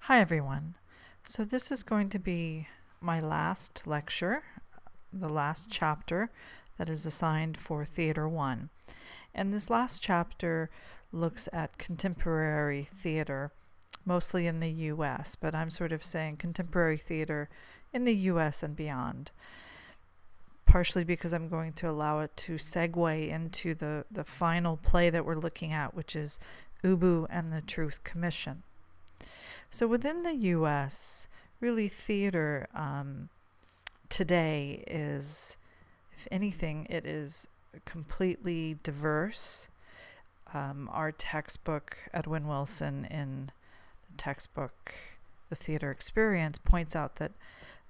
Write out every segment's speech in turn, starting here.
Hi everyone. So this is going to be my last lecture, the last chapter that is assigned for Theater 1. And this last chapter looks at contemporary theater, mostly in the US, but I'm sort of saying contemporary theater in the US and beyond, partially because I'm going to allow it to segue into the final play that we're looking at, which is Ubu and the Truth Commission. So within the U.S., really theater today is, if anything, it is completely diverse. Our textbook, Edwin Wilson, in the textbook The Theater Experience, points out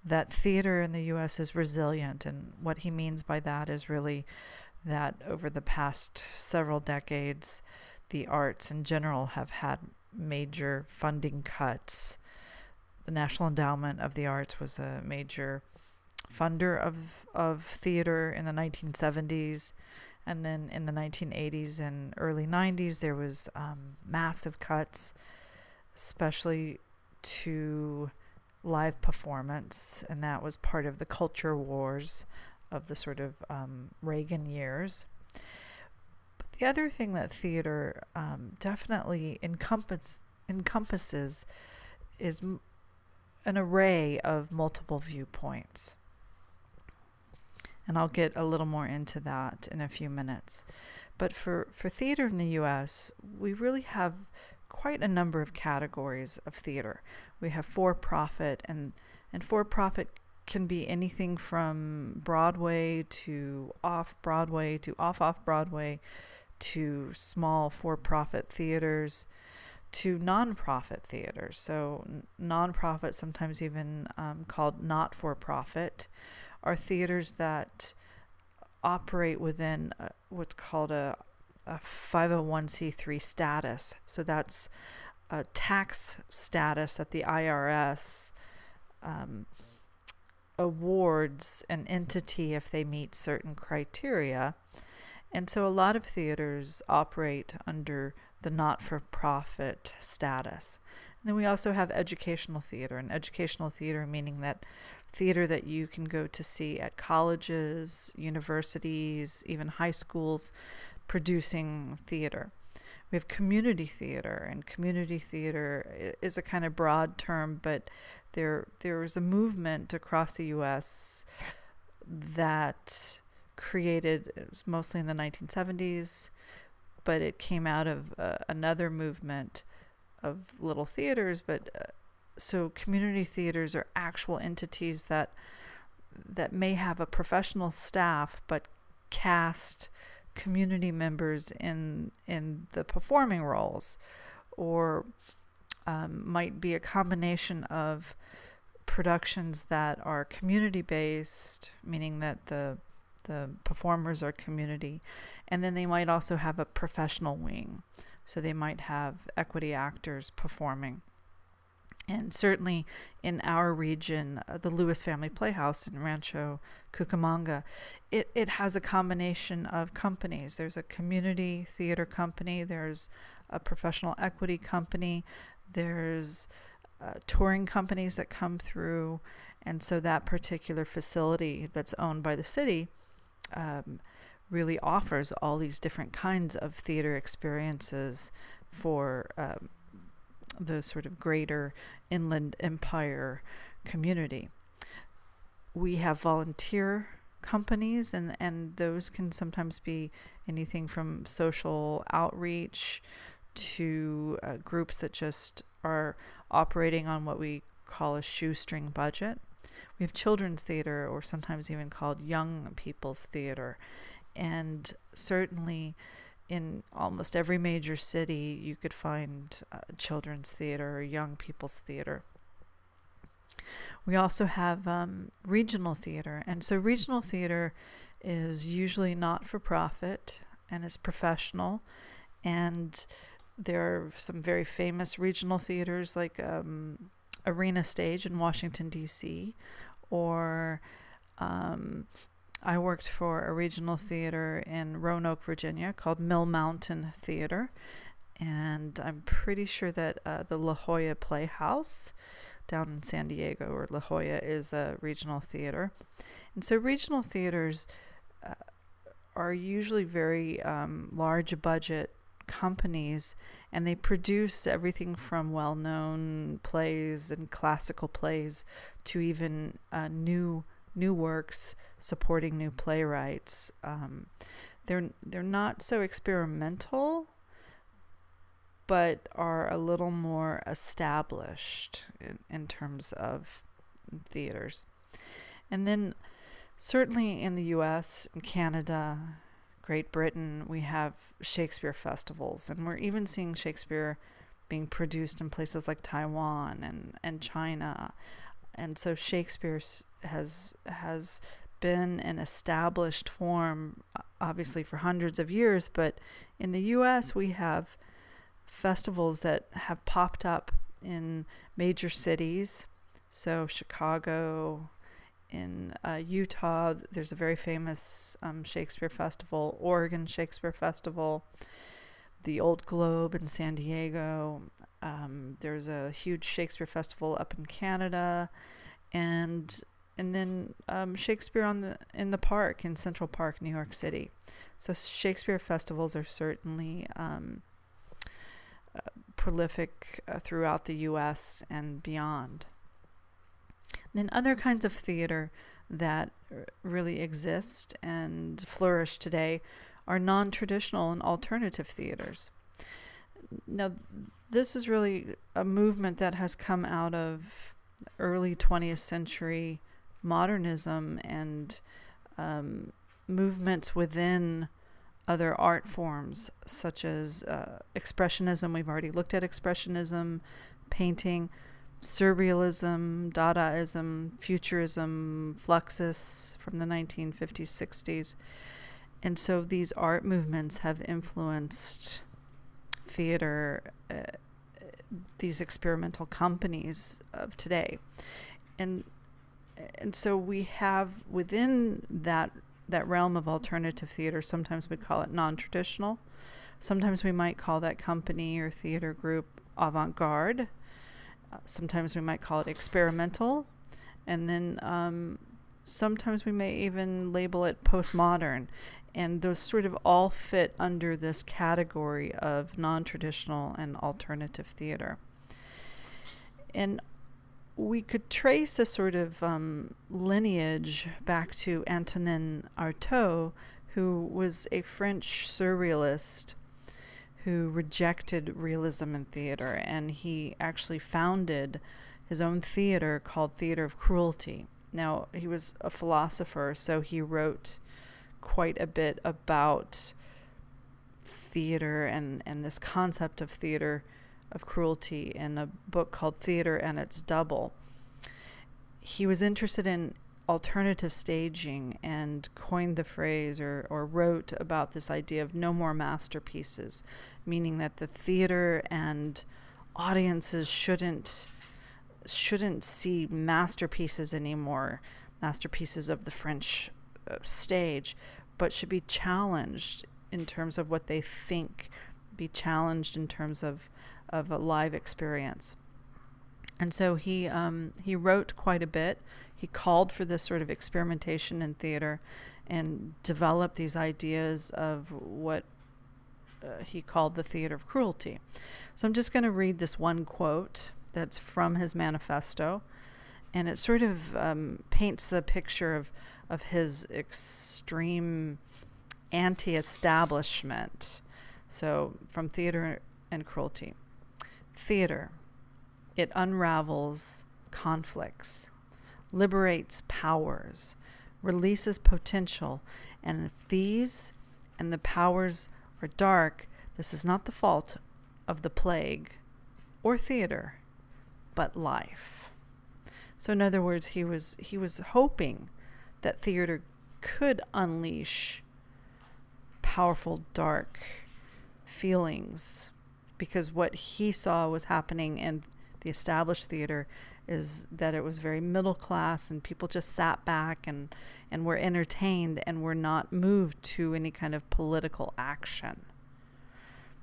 that theater in the U.S. is resilient, and what he means by that is really that over the past several decades, the arts in general have had major funding cuts. The National Endowment of the Arts was a major funder of theater in the 1970s, and then in the 1980s and early 90s there was massive cuts, especially to live performance, and that was part of the culture wars of the sort of Reagan years. The other thing that theater definitely encompasses is an array of multiple viewpoints. And I'll get a little more into that in a few minutes. But for theater in the US, we really have quite a number of categories of theater. We have for-profit, and for-profit can be anything from Broadway to off-Broadway to off-Broadway, to small for-profit theaters, to non-profit theaters. So non-profit, sometimes even called not-for-profit, are theaters that operate within what's called a 501c3 status. So that's a tax status that the IRS awards an entity if they meet certain criteria. And so a lot of theaters operate under the not-for-profit status. And then we also have educational theater, and educational theater meaning that theater that you can go to see at colleges, universities, even high schools producing theater. We have community theater, and community theater is a kind of broad term, but there is a movement across the U.S. that created, it was mostly in the 1970s, but it came out of another movement of little theaters. But so community theaters are actual entities that may have a professional staff but cast community members in the performing roles, or might be a combination of productions that are community based, meaning that the performers are community, and then they might also have a professional wing. So they might have equity actors performing. And certainly in our region, the Lewis Family Playhouse in Rancho Cucamonga, it has a combination of companies. There's a community theater company, there's a professional equity company, there's touring companies that come through, and so that particular facility that's owned by the city really offers all these different kinds of theater experiences for the sort of greater Inland Empire community. We have volunteer companies, and those can sometimes be anything from social outreach to groups that just are operating on what we call a shoestring budget. We have children's theater, or sometimes even called young people's theater. And certainly in almost every major city you could find children's theater or young people's theater. We also have regional theater. And so regional theater is usually not for profit and is professional. And there are some very famous regional theaters like Arena Stage in Washington, D.C., or I worked for a regional theater in Roanoke, Virginia called Mill Mountain Theater, And I'm pretty sure that the La Jolla Playhouse down in San Diego, or La Jolla, is a regional theater. And so regional theaters are usually very large budget companies, and they produce everything from well-known plays and classical plays to even new works supporting new playwrights. They're not so experimental, but are a little more established in terms of theaters. And then certainly in the US and Canada, Great Britain, we have Shakespeare Festivals, and we're even seeing Shakespeare being produced in places like Taiwan and China. And so Shakespeare has been an established form, obviously, for hundreds of years, but in the US we have festivals that have popped up in major cities. So Chicago, in Utah, there's a very famous Shakespeare Festival, Oregon Shakespeare Festival, the Old Globe in San Diego. There's a huge Shakespeare Festival up in Canada, and then Shakespeare in the park in Central Park, New York City. So Shakespeare festivals are certainly prolific throughout the U.S. and beyond. Then other kinds of theater that really exist and flourish today are non-traditional and alternative theaters. Now, this is really a movement that has come out of early 20th century modernism and movements within other art forms, such as expressionism. We've already looked at expressionism, painting, surrealism, Dadaism, futurism, Fluxus from the 1950s, 60s. And so these art movements have influenced theater, these experimental companies of today. And so we have within that realm of alternative theater, sometimes we call it non-traditional. Sometimes we might call that company or theater group avant-garde. Sometimes we might call it experimental. And then sometimes we may even label it postmodern. And those sort of all fit under this category of non-traditional and alternative theater. And we could trace a sort of lineage back to Antonin Artaud, who was a French surrealist who rejected realism in theater, and he actually founded his own theater called Theater of Cruelty. Now, he was a philosopher, so he wrote quite a bit about theater and this concept of theater of cruelty in a book called Theater and Its Double. He was interested in alternative staging and coined the phrase or wrote about this idea of no more masterpieces, meaning that the theater and audiences shouldn't see masterpieces anymore, masterpieces of the French stage, but should be challenged in terms of what they think, be challenged in terms of a live experience. And so he wrote quite a bit. He called for this sort of experimentation in theater and developed these ideas of what he called the theater of cruelty. So I'm just going to read this one quote that's from his manifesto, and it sort of paints the picture of his extreme anti-establishment. So from Theater and Cruelty. Theater. It unravels conflicts, liberates powers, releases potential, and if these and the powers are dark, this is not the fault of the plague or theater, but life. So in other words, he was hoping that theater could unleash powerful, dark feelings, because what he saw was happening in the established theater is that it was very middle class, and people just sat back and were entertained and were not moved to any kind of political action.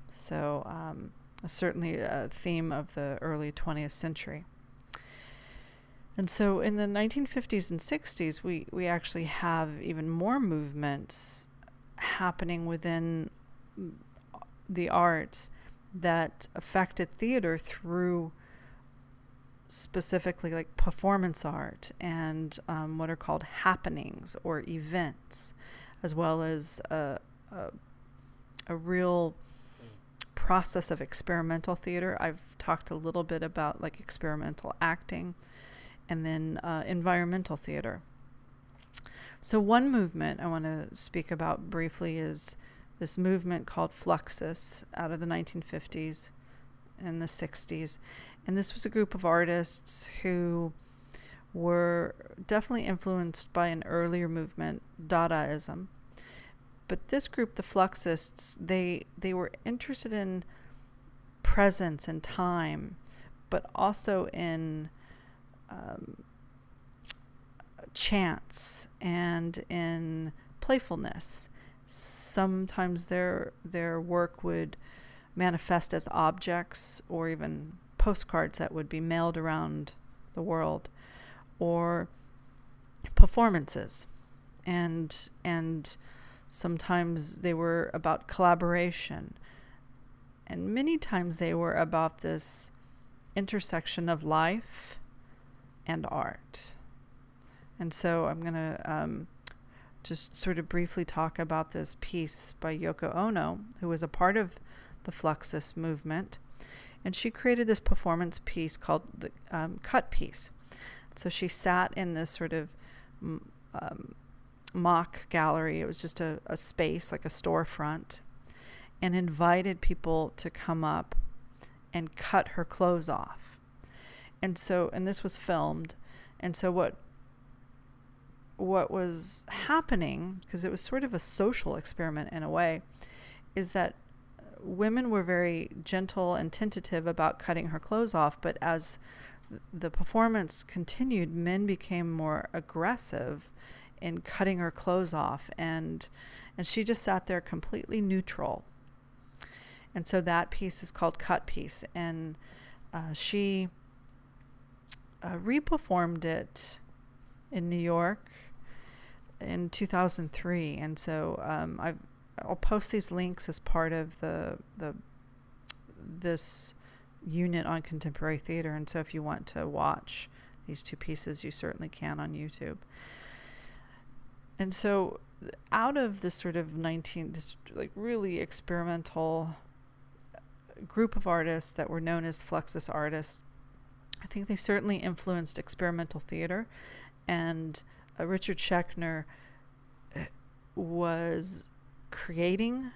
So certainly a theme of the early 20th century. And so in the 1950s and 60s, we actually have even more movements happening within the arts that affected theater through specifically like performance art and what are called happenings or events, as well as a real process of experimental theater. I've talked a little bit about like experimental acting, and then environmental theater. So one movement I want to speak about briefly is this movement called Fluxus out of the 1950s and the 60s. And this was a group of artists who were definitely influenced by an earlier movement, Dadaism. But this group, the Fluxists, they were interested in presence and time, but also in chance and in playfulness. Sometimes their work would manifest as objects or even postcards that would be mailed around the world, or performances, and sometimes they were about collaboration, and many times they were about this intersection of life and art. And so I'm going to just sort of briefly talk about this piece by Yoko Ono, who was a part of the Fluxus movement. And she created this performance piece called the Cut Piece. So she sat in this sort of mock gallery. It was just a space, like a storefront, and invited people to come up and cut her clothes off. And this was filmed. And so what was happening, because it was sort of a social experiment in a way, is that women were very gentle and tentative about cutting her clothes off, but as the performance continued, men became more aggressive in cutting her clothes off, and she just sat there completely neutral. And so that piece is called Cut Piece, and she reperformed it in New York in 2003. And so I'll post these links as part of this unit on contemporary theater. And so if you want to watch these two pieces, you certainly can on YouTube. And so out of this sort of this like really experimental group of artists that were known as Fluxus artists, I think they certainly influenced experimental theater. And Richard Schechner was creating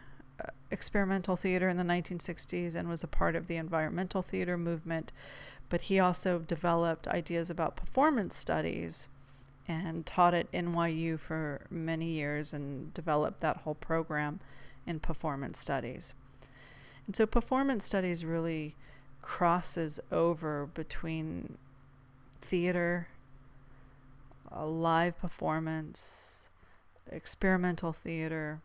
experimental theater in the 1960s and was a part of the environmental theater movement. But he also developed ideas about performance studies and taught at NYU for many years and developed that whole program in performance studies. And so performance studies really crosses over between theater, a live performance, experimental theater,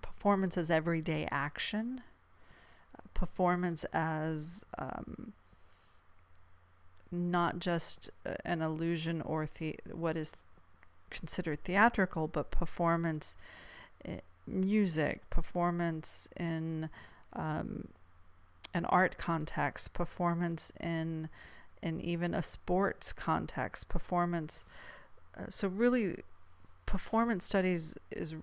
performance as everyday action, performance as not just an illusion or what is considered theatrical, but performance, music, performance in an art context, performance in even a sports context, performance. So really, performance studies is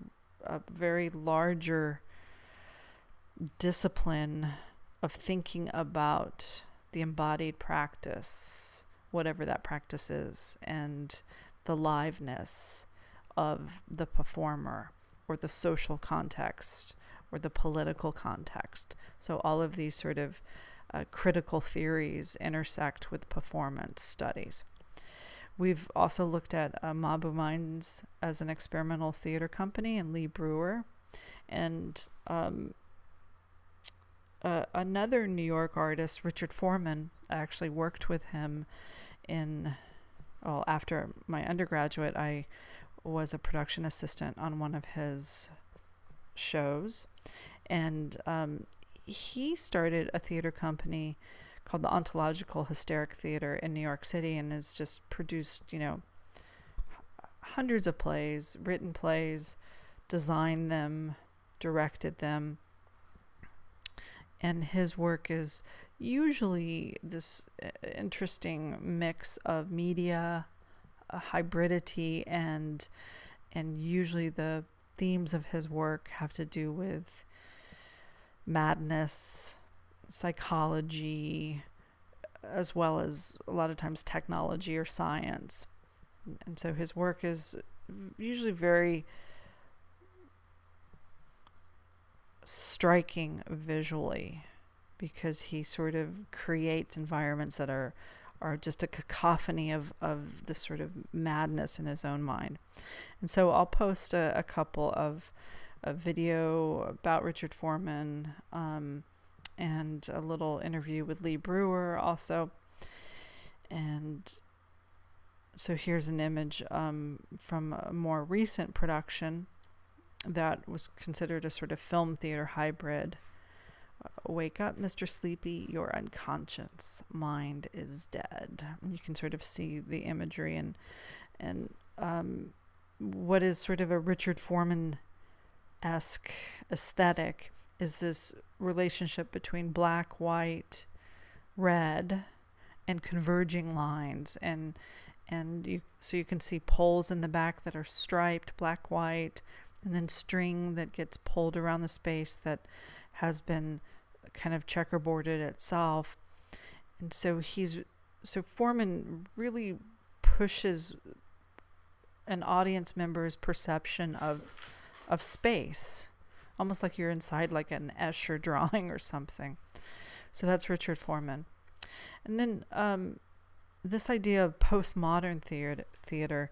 a very larger discipline of thinking about the embodied practice, whatever that practice is, and the liveness of the performer, or the social context, or the political context. So all of these sort of critical theories intersect with performance studies. We've also looked at Mabu Minds as an experimental theater company, and Lee Brewer. And another New York artist, Richard Foreman, I actually worked with him after my undergraduate, I was a production assistant on one of his shows. And he started a theater company called the Ontological Hysteric Theater in New York City, and has just produced, hundreds of plays, written plays, designed them, directed them. And his work is usually this interesting mix of media, hybridity, and usually the themes of his work have to do with madness, psychology, as well as a lot of times technology or science. And so his work is usually very striking visually, because he sort of creates environments that are just a cacophony of this sort of madness in his own mind. And so I'll post a couple of a video about Richard Foreman, and a little interview with Lee Brewer also. And so here's an image from a more recent production that was considered a sort of film theater hybrid. Wake up, Mr. Sleepy, your unconscious mind is dead. You can sort of see the imagery and what is sort of a Richard Foreman-esque aesthetic is this relationship between black, white, red, and converging lines, and you can see poles in the back that are striped black, white, and then string that gets pulled around the space that has been kind of checkerboarded itself. And so Foreman really pushes an audience member's perception of space, almost like you're inside like an Escher drawing or something. So that's Richard Foreman. And then this idea of postmodern theater,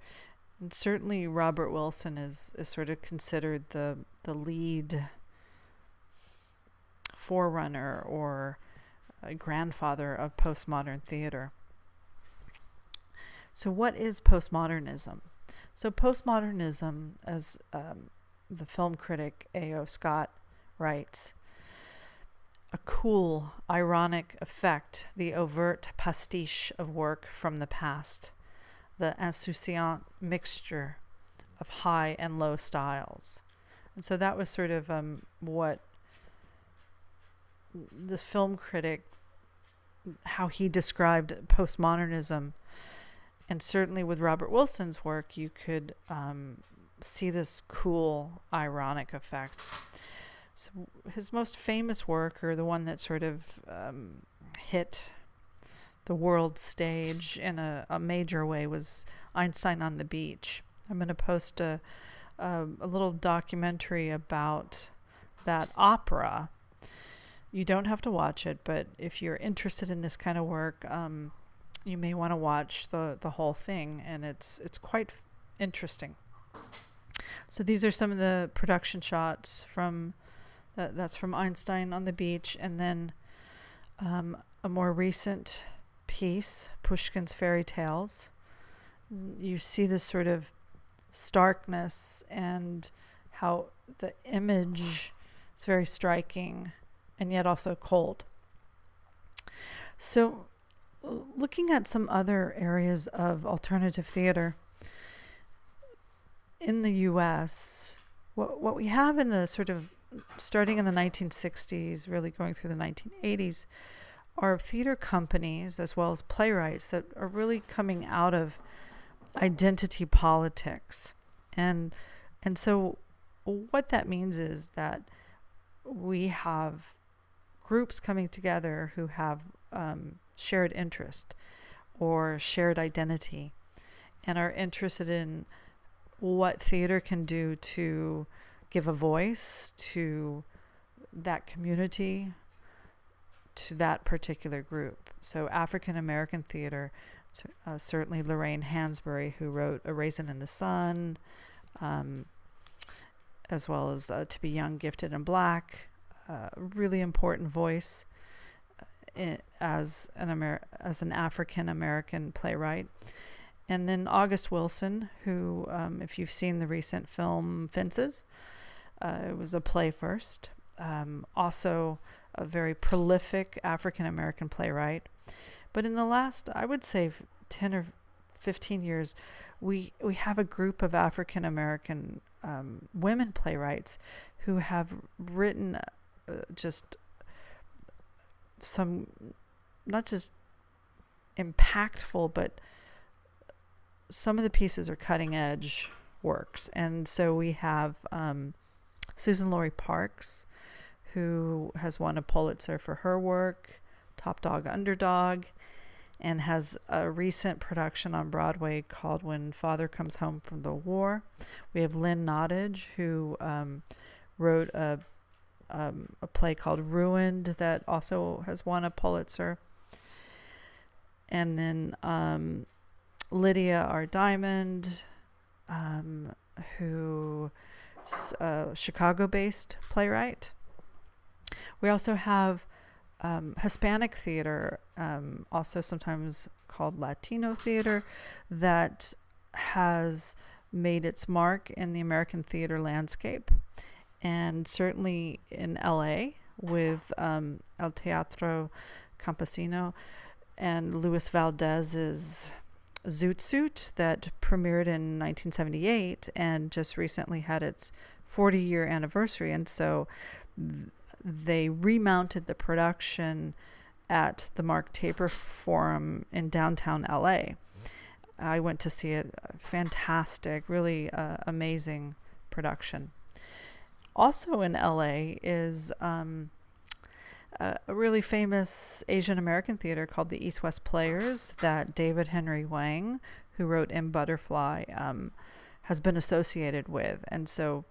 and certainly Robert Wilson is sort of considered the lead forerunner or a grandfather of postmodern theater. So what is postmodernism? So postmodernism, as the film critic A.O. Scott writes, a cool, ironic effect, the overt pastiche of work from the past, the insouciant mixture of high and low styles. And so that was sort of what this film critic, how he described postmodernism. And certainly with Robert Wilson's work, you could see this cool, ironic effect. So his most famous work, or the one that sort of hit the world stage in a major way, was Einstein on the Beach. I'm going to post a little documentary about that opera. You don't have to watch it, but if you're interested in this kind of work, you may want to watch the whole thing, and it's quite interesting. So these are some of the production shots from that's from Einstein on the Beach, and then a more recent piece, Pushkin's Fairy Tales. You see this sort of starkness and how the image is very striking and yet also cold. So looking at some other areas of alternative theater in the U.S., what we have in the sort of starting in the 1960s, really going through the 1980s, are theater companies as well as playwrights that are really coming out of identity politics. And so what that means is that we have groups coming together who have shared interest or shared identity and are interested in what theater can do to give a voice to that community, to that particular group. So African American theater, certainly Lorraine Hansberry, who wrote A Raisin in the Sun, as well as To Be Young, Gifted, and Black, really important voice as an African American playwright. And then August Wilson, who, if you've seen the recent film Fences, it was a play first, also a very prolific African American playwright. But in the last, I would say, 10 or 15 years, we have a group of African American women playwrights who have written just some, not just impactful, but some of the pieces are cutting edge works. And so we have Susan Laurie Parks, who has won a Pulitzer for her work, Top Dog, Underdog, and has a recent production on Broadway called When Father Comes Home from the War. We have Lynn Nottage, who wrote a play called Ruined that also has won a Pulitzer. And then Lydia R. Diamond, who's a Chicago-based playwright. We also have Hispanic theater, also sometimes called Latino theater, that has made its mark in the American theater landscape, and certainly in LA with El Teatro Campesino and Luis Valdez's Zoot Suit that premiered in 1978 and just recently had its 40-year anniversary. And so they remounted the production at the Mark Taper Forum in downtown LA. I went to see it. Fantastic, really amazing production. Also in LA is a really famous Asian American theater called the East West Players that David Henry Wang, who wrote M. Butterfly, has been associated with. And so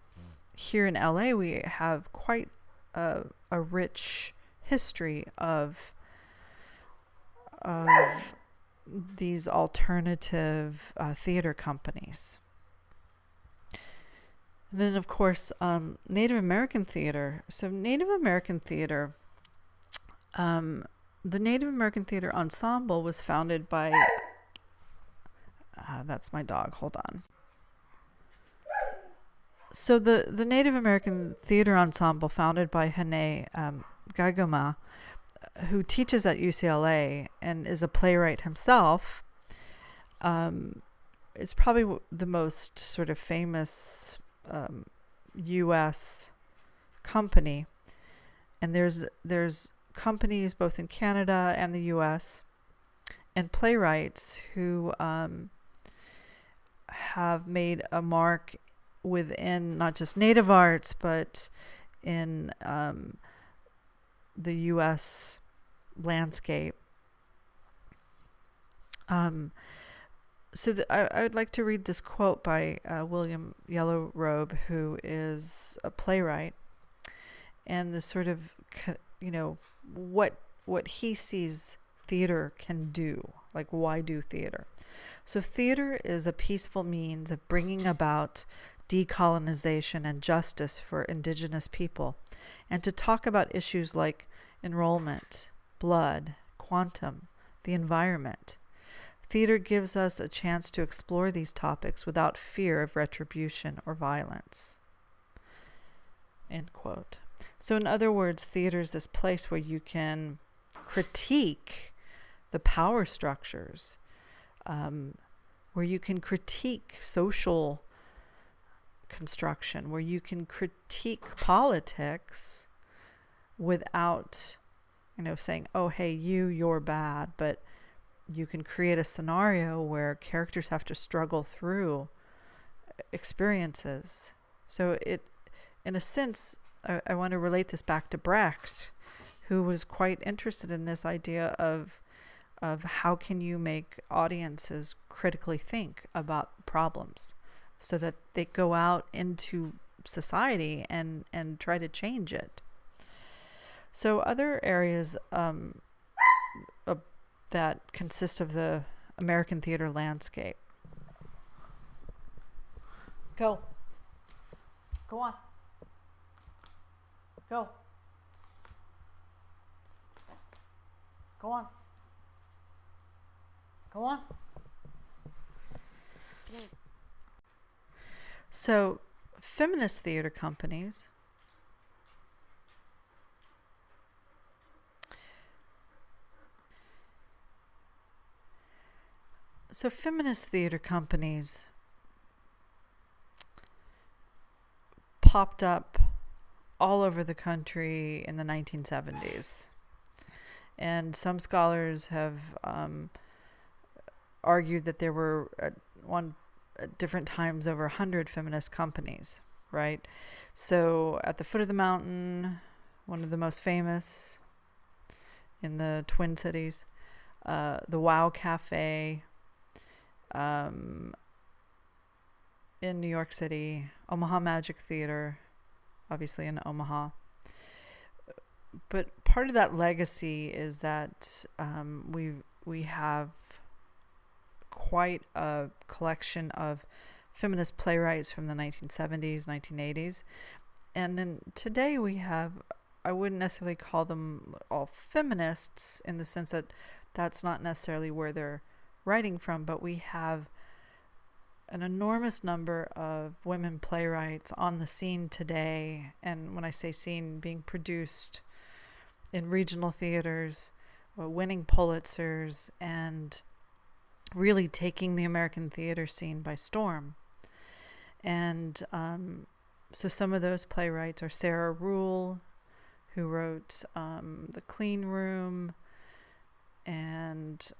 here in LA we have quite a rich history of these alternative theater companies. And then, of course, Native American theater. So Native American theater, the Native American Theater Ensemble was founded by, that's my dog, hold on. So the Native American Theater Ensemble, founded by Hene Gaigama, who teaches at UCLA and is a playwright himself, is probably the most sort of famous U.S. company. And there's companies both in Canada and the U.S. and playwrights who have made a mark within not just Native arts, but in the U.S. landscape. So I would like to read this quote by William Yellowrobe, who is a playwright, and the sort of, what he sees theater can do. Like, why do theater? So theater is a peaceful means of bringing about decolonization and justice for indigenous people, and to talk about issues like enrollment, blood, quantum, the environment. Theater gives us a chance to explore these topics without fear of retribution or violence. End quote. So in other words, theater is this place where you can critique the power structures, where you can critique social construction, where you can critique politics without, saying, oh, hey, you're bad, but you can create a scenario where characters have to struggle through experiences. So it, in a sense, I want to relate this back to Brecht, who was quite interested in this idea of how can you make audiences critically think about problems so that they go out into society and try to change it. So other areas that consist of the American theater landscape. Go on. Go on. So feminist theater companies So feminist theater companies popped up all over the country in the 1970s. And some scholars have argued that there were at different times over 100 feminist companies, right? So at the foot of the mountain, one of the most famous in the Twin Cities, the Wow Cafe in New York City, Omaha Magic Theater, obviously in Omaha. But part of that legacy is that we have quite a collection of feminist playwrights from the 1970s, 1980s. And then today we have, I wouldn't necessarily call them all feminists in the sense that that's not necessarily where they're writing from, but we have an enormous number of women playwrights on the scene today. And when I say scene, being produced in regional theaters, winning Pulitzers, and really taking the American theater scene by storm. And so some of those playwrights are Sarah Rule, who wrote The Clean Room and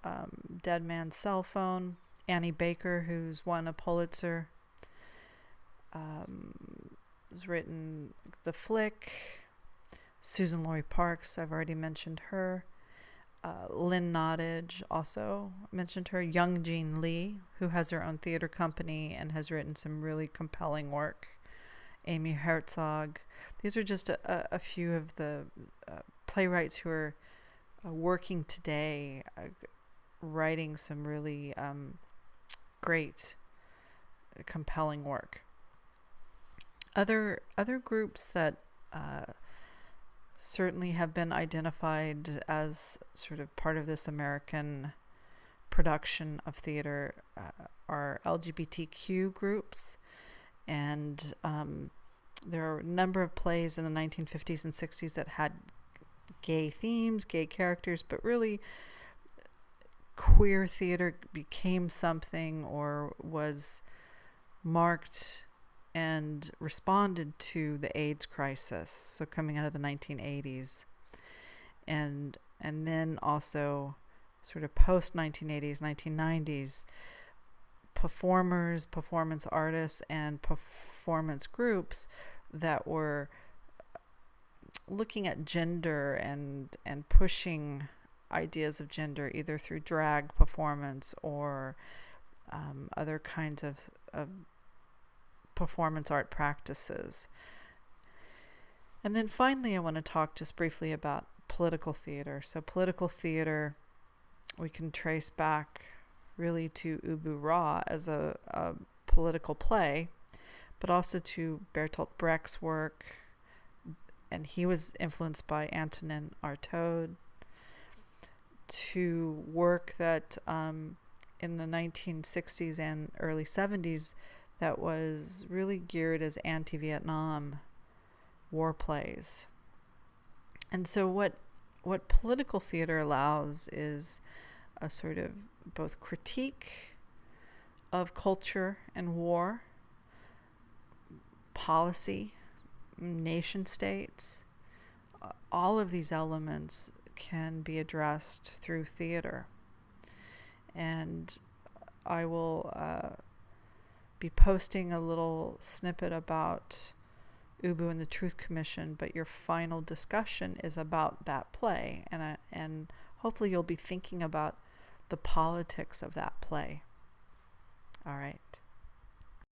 Dead Man's Cell Phone, Annie Baker, who's won a Pulitzer, has written The Flick, Susan Laurie Parks, I've already mentioned her, Lynn Nottage, also mentioned her, Young Jean Lee, who has her own theater company and has written some really compelling work, Amy Herzog. These are just a few of the playwrights who are working today, writing some really great, compelling work. Other groups that certainly have been identified as sort of part of this American production of theater are LGBTQ groups, and there are a number of plays in the 1950s and 60s that had gay themes, gay characters, but really queer theater became something or was marked and responded to the AIDS crisis, so coming out of the 1980s, and then also sort of post 1980s, 1990s, performers, performance artists, and performance groups that were looking at gender and pushing ideas of gender either through drag performance or other kinds of performance art practices. And then finally, I want to talk just briefly about political theater. So political theater, we can trace back really to Ubu Rā as a political play, but also to Bertolt Brecht's work, and he was influenced by Antonin Artaud, to work that in the 1960s and early 70s that was really geared as anti-Vietnam war plays. And so what political theater allows is a sort of both critique of culture and war, policy, nation states. All of these elements can be addressed through theater. And I will be posting a little snippet about Ubu and the Truth Commission, but your final discussion is about that play, and hopefully you'll be thinking about the politics of that play. All right.